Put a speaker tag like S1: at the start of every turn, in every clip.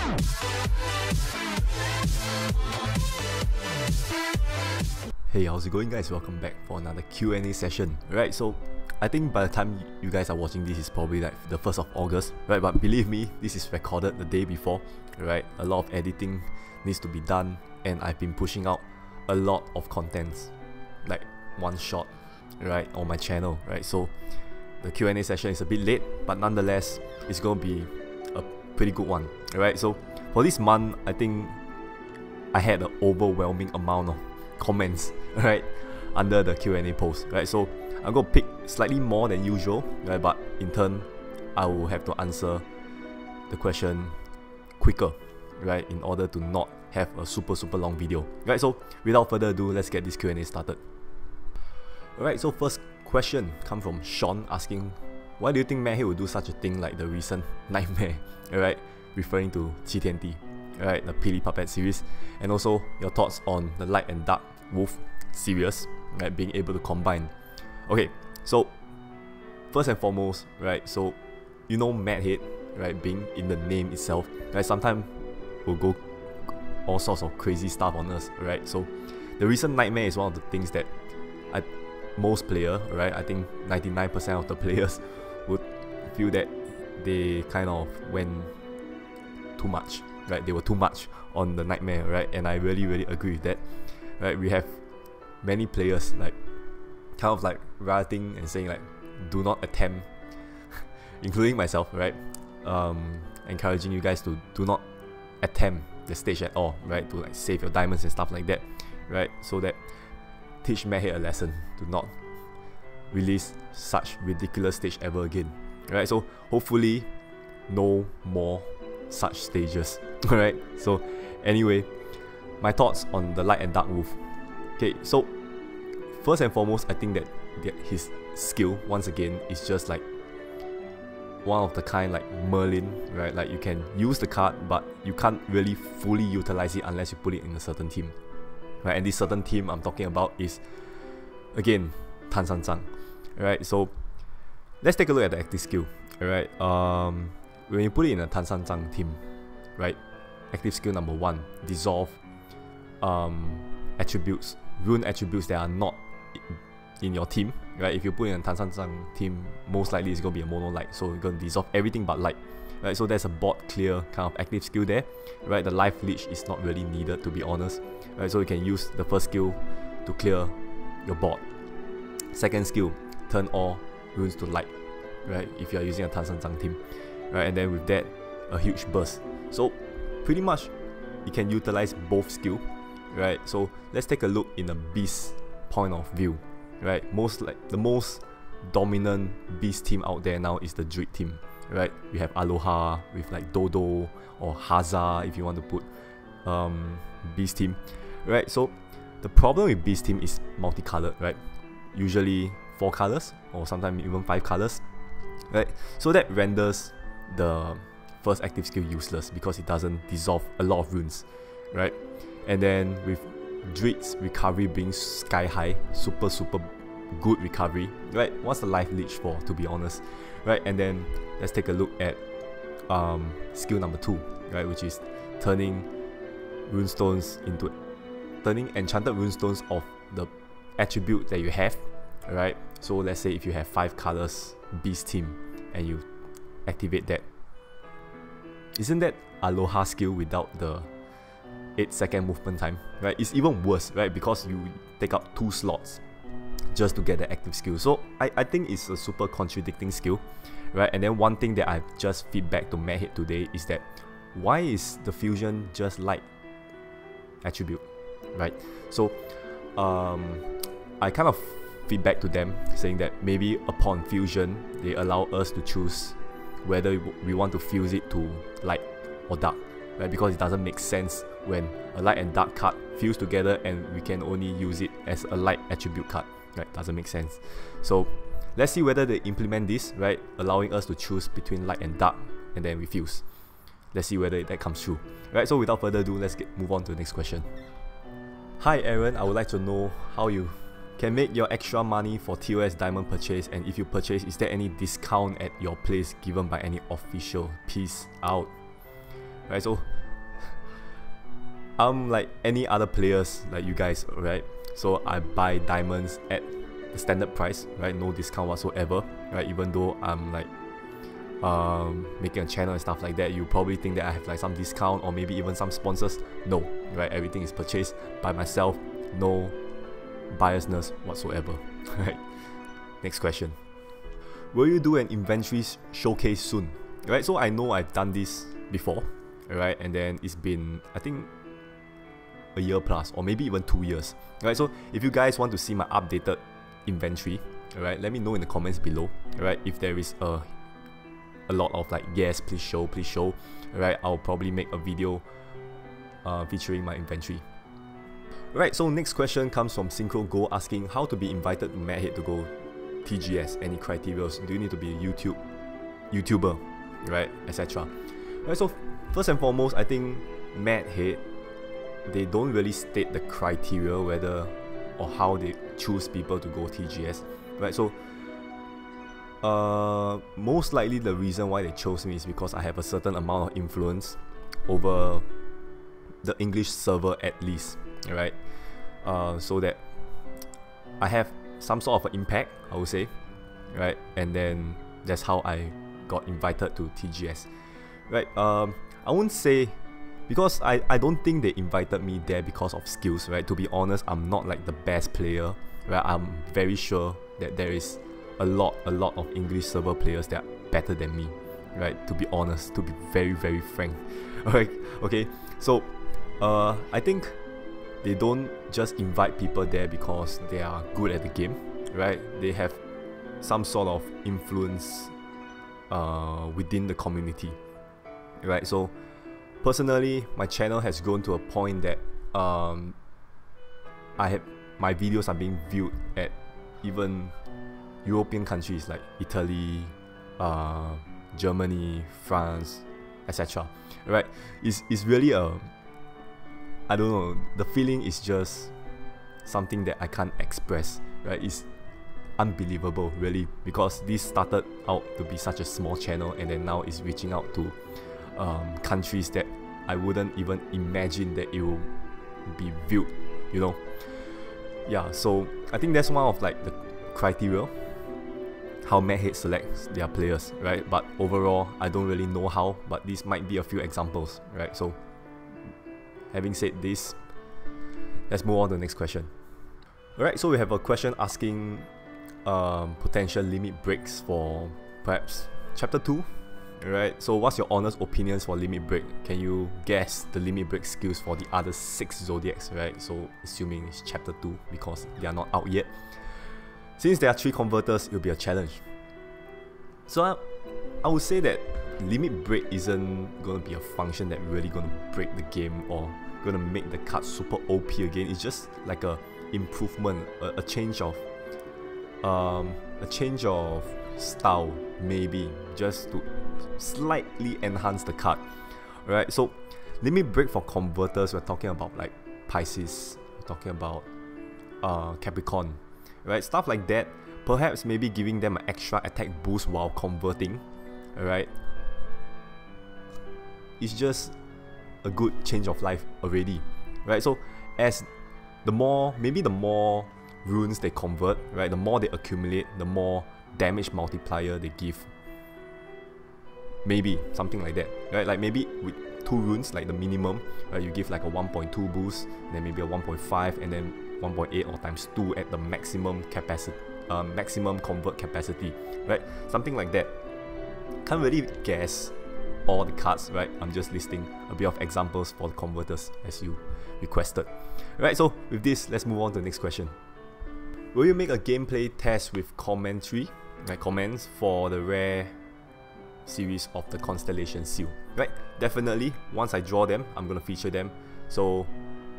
S1: Hey, how's it going guys? Welcome back for another Q&A session. Right, so I think by the time you guys are watching this, it's probably like the 1st of August, right? But believe me, this is recorded the day before, right? A lot of editing needs to be done, and I've been pushing out a lot of contents, like one shot, right, on my channel, right? So the Q&A session is a bit late, but nonetheless, it's going to be a pretty good one, right? So for this month, I think I had an overwhelming amount of comments, right, under the Q&A post, right? So I'm going to pick slightly more than usual, right? But in turn, I will have to answer the question quicker, right, in order to not have a super long video, right? So without further ado, let's get this Q&A started. Alright, so first question comes from Sean asking, why do you think Matt will do such a thing like the recent Nightmare, right, referring to 七天地, right, the Pili Puppet series, and also your thoughts on the Light and Dark Wolf series, right, being able to combine. Okay, so first and foremost, right, so you know Mad Head, right, being in the name itself, right, sometimes we'll go all sorts of crazy stuff on us, right? So the recent Nightmare is one of the things that most players, right, I think 99% of the players would feel that they kind of went too much, right? They were too much on the Nightmare, right? And I really agree with that, right? We have many players like kind of like rioting and saying like, do not attempt, including myself, right? Encouraging you guys to do not attempt the stage at all, right? To like save your diamonds and stuff like that, right? So that teach Madhead a lesson to not release such ridiculous stage ever again, right? So hopefully no more such stages, right? So anyway, my thoughts on the Light and Dark Wolf. Okay, so first and foremost, I think that his skill, once again, is just like one of the kind like Merlin, right? Like you can use the card, but you can't really fully utilize it unless you put it in a certain team, right? And this certain team I'm talking about is, again, Tan San Zhang, right? So let's take a look at the active skill, alright? When you put it in a Tan San Zhang team, right? Active skill number 1, dissolve attributes, rune attributes that are not in your team, right? If you put in a Tan San Zhang team, most likely it's going to be a mono light, so you're going to dissolve everything but light, right? So there's a board clear kind of active skill there, right? The life leech is not really needed, to be honest, right? So you can use the first skill to clear your board. Second skill, turn all runes to light, right? If you are using a Tan San Zhang team, right? And then with that, a huge burst. So pretty much you can utilize both skill, right? So let's take a look in a beast point of view, right? The most dominant beast team out there now is the Druid team, right? We have Aloha with like Dodo or Haza if you want to put beast team, right? So the problem with beast team is multicolored, right? Usually 4 colors or sometimes even 5 colors, right? So that renders the first active skill useless because it doesn't dissolve a lot of runes, right? And then with Druid's recovery being sky high, super good recovery, right? What's the life leech for, to be honest, right? And then let's take a look at skill number 2, right, which is turning enchanted runestones of the attribute that you have, right? So let's say if you have 5 colors beast team and you activate that, isn't that Aloha skill without the 8-second movement time, right? It's even worse, right? Because you take up 2 slots just to get the active skill. So I think it's a super contradicting skill, right? And then one thing that I've just feedback to Madhead today is that why is the fusion just light attribute, right? So I kind of feedback to them saying that maybe upon fusion they allow us to choose whether we want to fuse it to light or dark, right? Because it doesn't make sense when a light and dark card fuse together and we can only use it as a light attribute card, right? Doesn't make sense. So let's see whether they implement this, right, allowing us to choose between light and dark and then we fuse. Let's see whether that comes true, right? So without further ado, let's move on to the next question. Hi Aaron, I would like to know how you can make your extra money for TOS diamond purchase, and if you purchase, is there any discount at your place given by any official? Peace out. right? So I'm like any other players like you guys, right? So I buy diamonds at the standard price, right? No discount whatsoever, right? Even though I'm like making a channel and stuff like that, you probably think that I have like some discount or maybe even some sponsors. No, right? Everything is purchased by myself, no biasness whatsoever, right? Next question. Will you do an inventory showcase soon? Right, so I know I've done this before, right? And then it's been, I think, a year plus or maybe even 2 years, right? So if you guys want to see my updated inventory, right, let me know in the comments below, right? If there is a lot of like, yes, please show, right? I'll probably make a video featuring my inventory. Right, so next question comes from Synchro Go asking how to be invited to Madhead to go TGS, any criteria, do you need to be a YouTuber, right, etc. Right, so first and foremost, I think Madhead, they don't really state the criteria whether or how they choose people to go TGS, right? So most likely the reason why they chose me is because I have a certain amount of influence over the English server at least, right? So that I have some sort of an impact, I would say, right? And then that's how I got invited to TGS, right? I won't say, because I don't think they invited me there because of skills, right? To be honest, I'm not like the best player, right? I'm very sure that there is a lot of English server players that are better than me, right? To be honest, to be very frank, alright, okay? So I think they don't just invite people there because they are good at the game, right? They have some sort of influence within the community, right? So personally, my channel has grown to a point that my videos are being viewed at even European countries like Italy, Germany, France, etc. Right? It's really a, I don't know, the feeling is just something that I can't express, right? It's unbelievable, really, because this started out to be such a small channel and then now it's reaching out to countries that I wouldn't even imagine that it will be viewed, you know? Yeah, so I think that's one of like the criteria how Madhead selects their players, right? But overall, I don't really know how, but this might be a few examples, right? So having said this, let's move on to the next question. Alright, so we have a question asking potential limit breaks for perhaps chapter 2. Alright, so what's your honest opinions for limit break? Can you guess the limit break skills for the other 6 zodiacs, right? So assuming it's chapter 2 because they are not out yet. Since there are 3 converters, it will be a challenge. So I would say that limit break isn't going to be a function that really going to break the game or going to make the card super OP again. It's just like a improvement, a change of style, maybe, just to slightly enhance the card. Alright, so limit break for converters, we're talking about like Pisces, we're talking about Capricorn, right? Stuff like that. Perhaps maybe giving them an extra attack boost while converting, alright? It's just a good change of life already, right? So as the more runes they convert, right, the more they accumulate, the more damage multiplier they give. Maybe something like that, right? Like maybe with 2 runes, like the minimum, right, you give like a 1.2 boost, then maybe a 1.5, and then 1.8 or times 2 at the maximum capacity, maximum convert capacity, right? Something like that. Can't really guess all the cards, right? I'm just listing a bit of examples for the converters as you requested. Right, so with this, let's move on to the next question. Will you make a gameplay test with commentary, like comments, for the rare series of the Constellations seal? Right, definitely. Once I draw them, I'm gonna feature them. So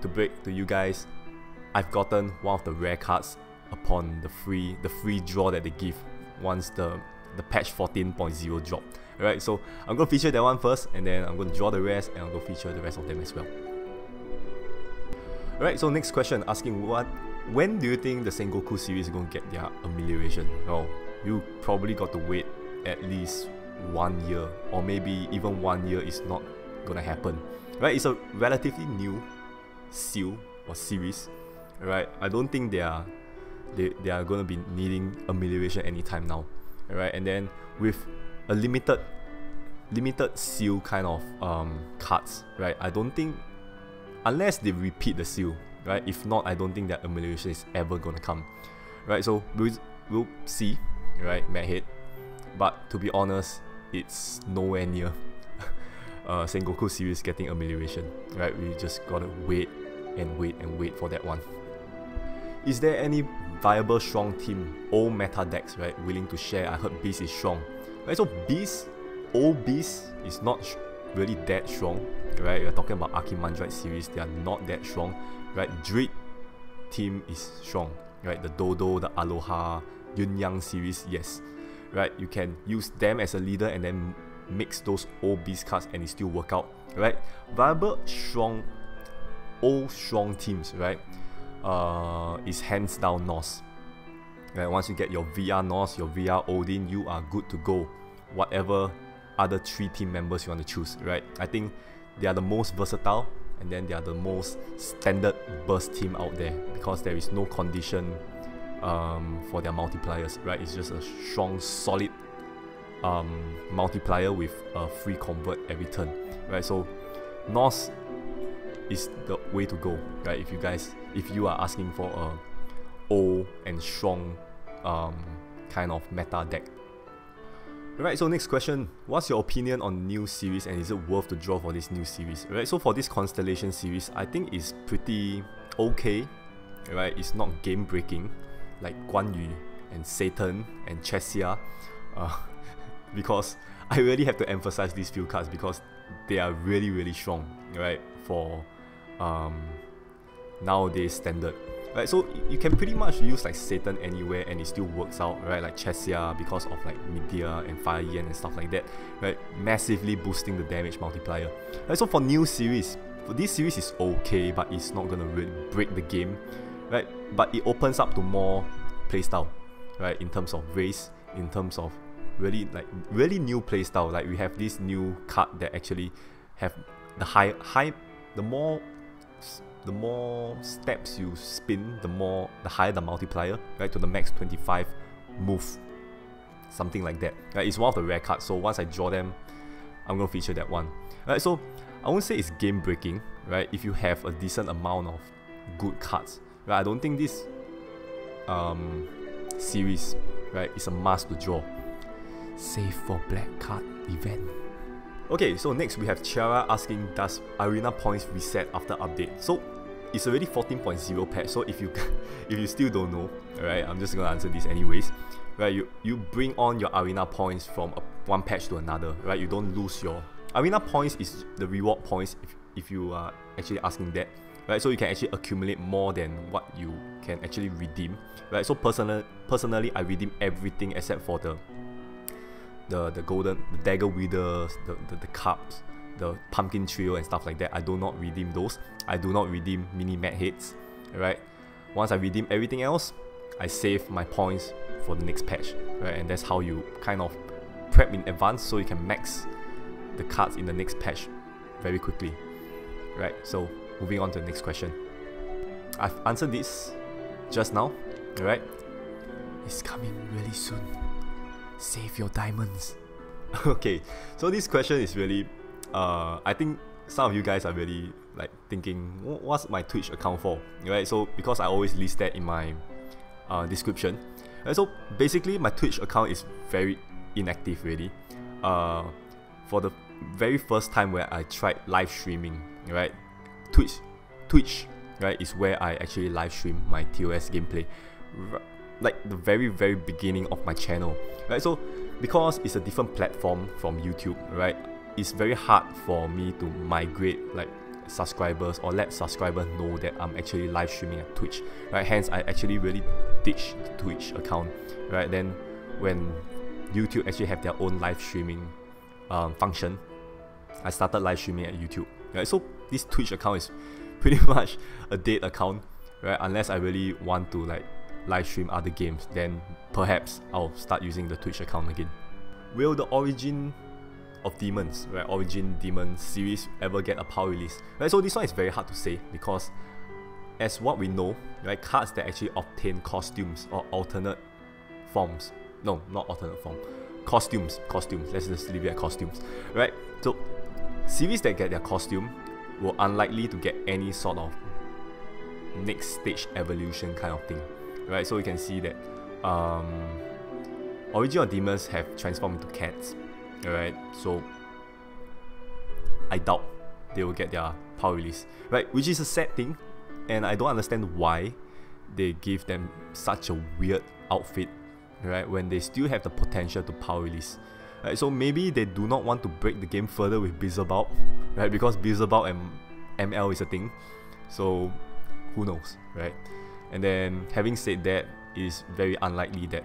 S1: to break to you guys, I've gotten one of the rare cards upon the free draw that they give once the patch 14.0 drop. Alright, so I'm gonna feature that one first, and then I'm gonna draw the rest, and I'm gonna feature the rest of them as well. Alright, so next question asking when do you think the Sengoku series is going to get their amelioration? Well, you probably got to wait at least 1 year, or maybe even 1 year is not gonna happen, right? It's a relatively new seal or series, right? I don't think they are gonna be needing amelioration anytime now, right? And then with a limited seal kind of cards, right? I don't think, unless they repeat the seal, right? If not, I don't think that amelioration is ever gonna come, right? So we'll see, right? Madhead, but to be honest, it's nowhere near Sengoku series getting amelioration, right? We just gotta wait and wait for that one. Is there any viable strong team, old meta decks, right, willing to share? I heard Beast is strong, right? So old Beast is not really that strong, right? We're talking about Archimandrite series, they are not that strong, right? Druid team is strong, right? The Dodo, the Aloha, Yun Yang series, yes, right? You can use them as a leader and then mix those old Beast cards and it still work out, right? Viable old strong teams, right, is hands down Norse, right? Once you get your VR Norse, your VR Odin, you are good to go, whatever other 3 team members you want to choose, right? I think they are the most versatile, and then they are the most standard burst team out there, because there is no condition for their multipliers, right? It's just a strong, solid multiplier with a free convert every turn, right? So Norse is the way to go, right? If you are asking for a old and strong kind of meta deck. Alright, so next question, what's your opinion on new series and is it worth to draw for this new series? Alright, so for this Constellation series, I think it's pretty okay, right? It's not game breaking like Guan Yu and Satan and Chesia, because I really have to emphasize these few cards because they are really, really strong, right, for nowadays standard, right? So you can pretty much use like Satan anywhere and it still works out, right? Like Chesia, because of like Medea and Fire Yen and stuff like that, right? Massively boosting the damage multiplier, right? So for new series, for this series is okay, but it's not gonna really break the game, right? But it opens up to more playstyle, right? In terms of race, in terms of really new playstyle. Like we have this new card that actually have the more steps you spin, the higher the multiplier, right? To the max 25 move, something like that, right? It's one of the rare cards, so once I draw them, I'm gonna feature that one, right? So I won't say it's game breaking, right? If you have a decent amount of good cards, right? I don't think this series, right, is a must to draw, save for black card event. Okay, so next we have Chiara asking, does arena points reset after update? So it's already 14.0 patch, so if you still don't know, right, I'm just gonna answer this anyways, right? You bring on your arena points from one patch to another, right? You don't lose your arena points, is the reward points if you are actually asking that, right? So you can actually accumulate more than what you can actually redeem, right? So personally I redeem everything except for the dagger withers, the cups, the pumpkin trio and stuff like that. I do not redeem those. I do not redeem mini mad heads, right? Once I redeem everything else, I save my points for the next patch, right? And that's how you kind of prep in advance so you can max the cards in the next patch very quickly, right? So moving on to the next question. I've answered this just now, right? It's coming really soon. Save your diamonds. Okay, so this question is really, I think some of you guys are really like thinking, what's my Twitch account for, right? So because I always list that in my description, right? So basically my Twitch account is very inactive really. For the very first time where I tried live streaming, right? Twitch, right, is where I actually live stream my TOS gameplay, like the very beginning of my channel, right? So because it's a different platform from YouTube, right, it's very hard for me to migrate like subscribers or let subscribers know that I'm actually live streaming at Twitch, right? Hence I actually really ditched the Twitch account, right? Then when YouTube actually have their own live streaming function, I started live streaming at YouTube, right? So this Twitch account is pretty much a dead account, right? Unless I really want to like live stream other games, then perhaps I'll start using the Twitch account again. Will the Origin of Demons, right, Origin Demon series ever get a PAL release, right? So this one is very hard to say because, as what we know, right, cards that actually obtain costumes or alternate forms, no, not alternate form, costumes, let's just leave it at costumes, right? So series that get their costume will unlikely to get any sort of next stage evolution kind of thing, right? So we can see that Origin of Demons have transformed into cats, right? So I doubt they will get their PAL release, right? Which is a sad thing, and I don't understand why they give them such a weird outfit, right, when they still have the potential to PAL release, right? So maybe they do not want to break the game further with Blizzard, right? Because Blizzard and ML is a thing, so who knows, right? And then having said that, it is very unlikely that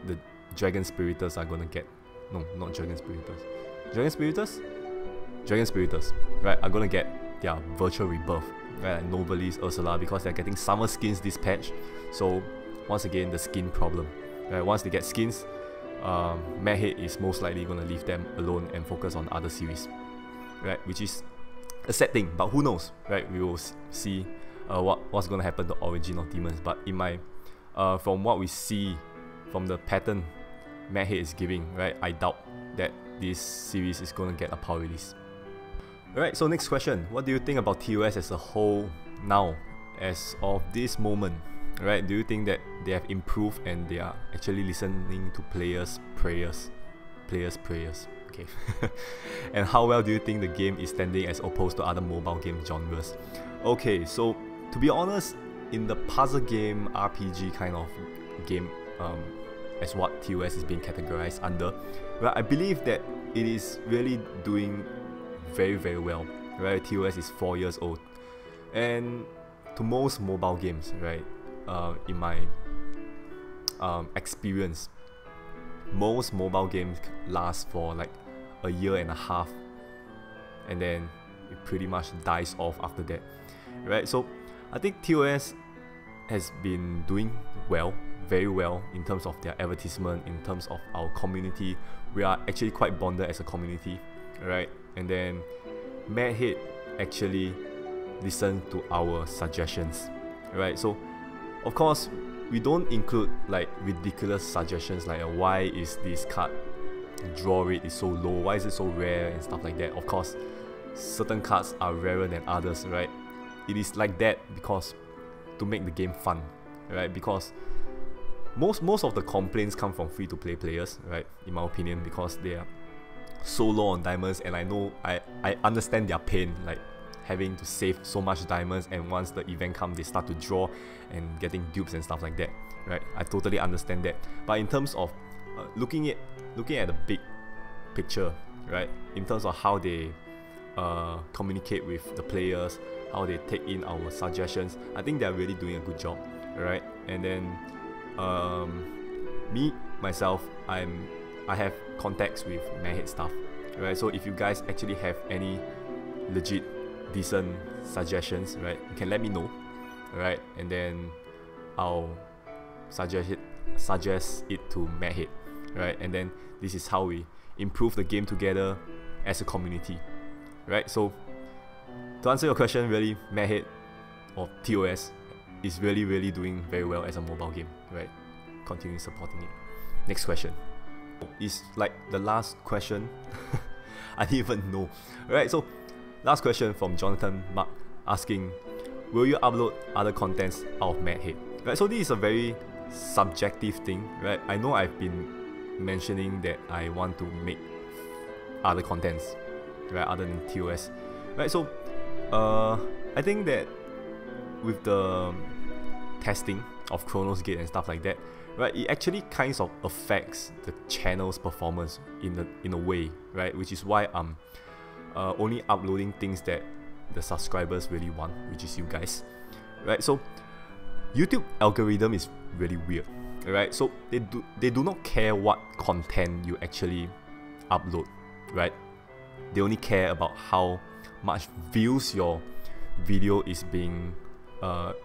S1: the Dragon Spiriters are gonna get, no, not Dragon Spiriters, Dragon Spiriters, right, are gonna get their virtual rebirth, right, like Novelist, Ursula, because they're getting summer skins this patch. So once again, the skin problem, right? Once they get skins, Madhead is most likely gonna leave them alone and focus on other series, right? Which is a sad thing, but who knows, right? We will see what's gonna happen to Origin of Demons. But in my from what we see from the pattern Madhead is giving, right, I doubt that this series is gonna get a PAL release. Alright, so next question. What do you think about TOS as a whole now, as of this moment? Right? Do you think that they have improved and they are actually listening to players' prayers? Okay. And how well do you think the game is standing as opposed to other mobile game genres? Okay, so to be honest, in the puzzle game, RPG kind of game, as what TOS is being categorized under, right, I believe that it is really doing very, very well, right? TOS is 4 years old, and to most mobile games, right, in my experience, most mobile games last for like a year and a half, and then it pretty much dies off after that, right? So I think TOS has been doing well, very well, in terms of their advertisement, in terms of our community. We are actually quite bonded as a community, right? And then Madhead actually listened to our suggestions, right? So of course we don't include like ridiculous suggestions like why is this card draw rate is so low, why is it so rare and stuff like that. Of course certain cards are rarer than others, right? It is like that because to make the game fun, right? Because most of the complaints come from free-to-play players, right, in my opinion, because they are so low on diamonds, and I know I understand their pain, like having to save so much diamonds, and once the event comes they start to draw and getting dupes and stuff like that, right? I totally understand that. But in terms of looking at the big picture, right, in terms of how they communicate with the players, how they take in our suggestions, I think they're really doing a good job, right? And then me myself, I have contacts with Madhead staff, right? So if you guys actually have any legit decent suggestions, right, you can let me know, right? And then I'll suggest it to Madhead, right? And then this is how we improve the game together as a community, right? So to answer your question, really, Madhead or TOS is really doing very well as a mobile game, right? Continue supporting it. Next question is like the last question. I didn't even know. Alright, so last question from Jonathan Mark asking, will you upload other contents out of Madhead? Right, so this is a very subjective thing, right? I know I've been mentioning that I want to make other contents, right, other than TOS, right? So I think that with the testing of Chronos Gate and stuff like that, right, it actually kind of affects the channel's performance in a way, right? Which is why I'm only uploading things that the subscribers really want, which is you guys, right? So YouTube algorithm is really weird, right? So they do not care what content you actually upload, right? They only care about how much views your video is being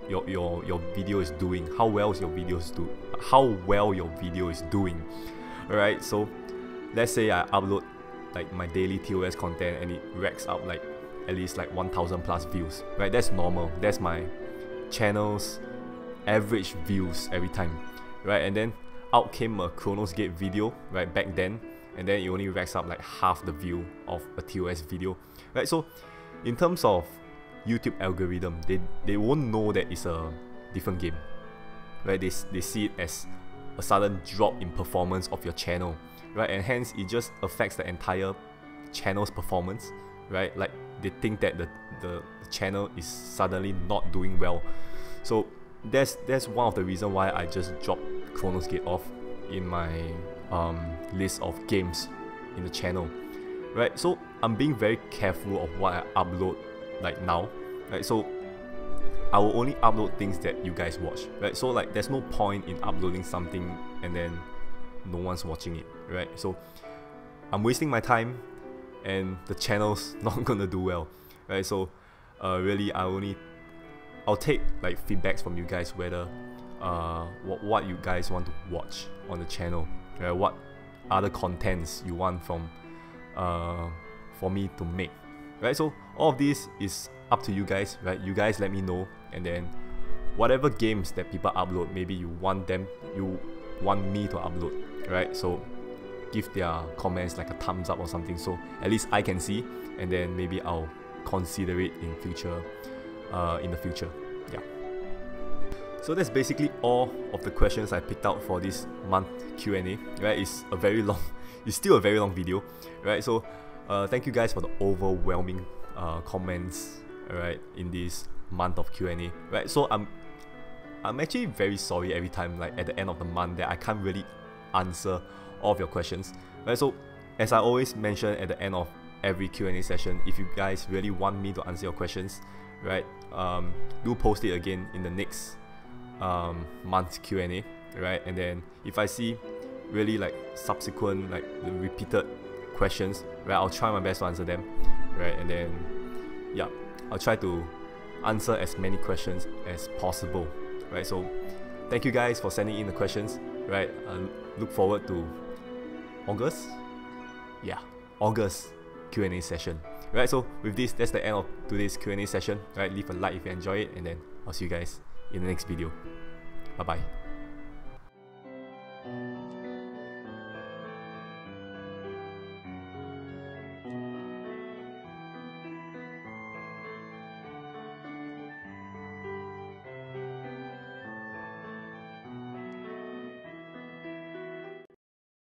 S1: your video is doing, how well your video is doing. Alright, so let's say I upload like my daily TOS content and it racks up like at least like 1000 plus views, right? That's normal. That's my channel's average views every time, right? And then out came a Chronos Gate video, right, back then, and then it only racks up like half the view of a TOS video, right? So in terms of YouTube algorithm, they won't know that it's a different game, right? They see it as a sudden drop in performance of your channel, right? And hence it just affects the entire channel's performance, right? Like they think that the channel is suddenly not doing well. So that's one of the reasons why I just dropped Chronos Gate off in my list of games in the channel, right? So I'm being very careful of what I upload like now, right? So I will only upload things that you guys watch, right? So like there's no point in uploading something and then no one's watching it, right? So I'm wasting my time and the channel's not gonna do well, right? So really I'll take like feedbacks from you guys, whether what you guys want to watch on the channel, right? What other contents you want from for me to make, right? So all of this is up to you guys, right? You guys let me know, and then whatever games that people upload, maybe you want me to upload, right? So give their comments like a thumbs up or something, so at least I can see, and then maybe I'll consider it in the future. Yeah. So that's basically all of the questions I picked out for this month Q&A, right? It's still a very long video, right? So thank you guys for the overwhelming comments, right, in this month of Q&A, right? So I'm actually very sorry every time, like at the end of the month, that I can't really answer all of your questions, right? So as I always mention at the end of every Q&A session, if you guys really want me to answer your questions, right, do post it again in the next month's Q&A, right? And then if I see really like subsequent, like the repeated questions, right, I'll try my best to answer them, right? And then yeah, I'll try to answer as many questions as possible, right? So thank you guys for sending in the questions, right? I look forward to August Q&A session, right? So with this, that's the end of today's Q&A session, right? Leave a like if you enjoy it, and then I'll see you guys in the next video. Bye bye.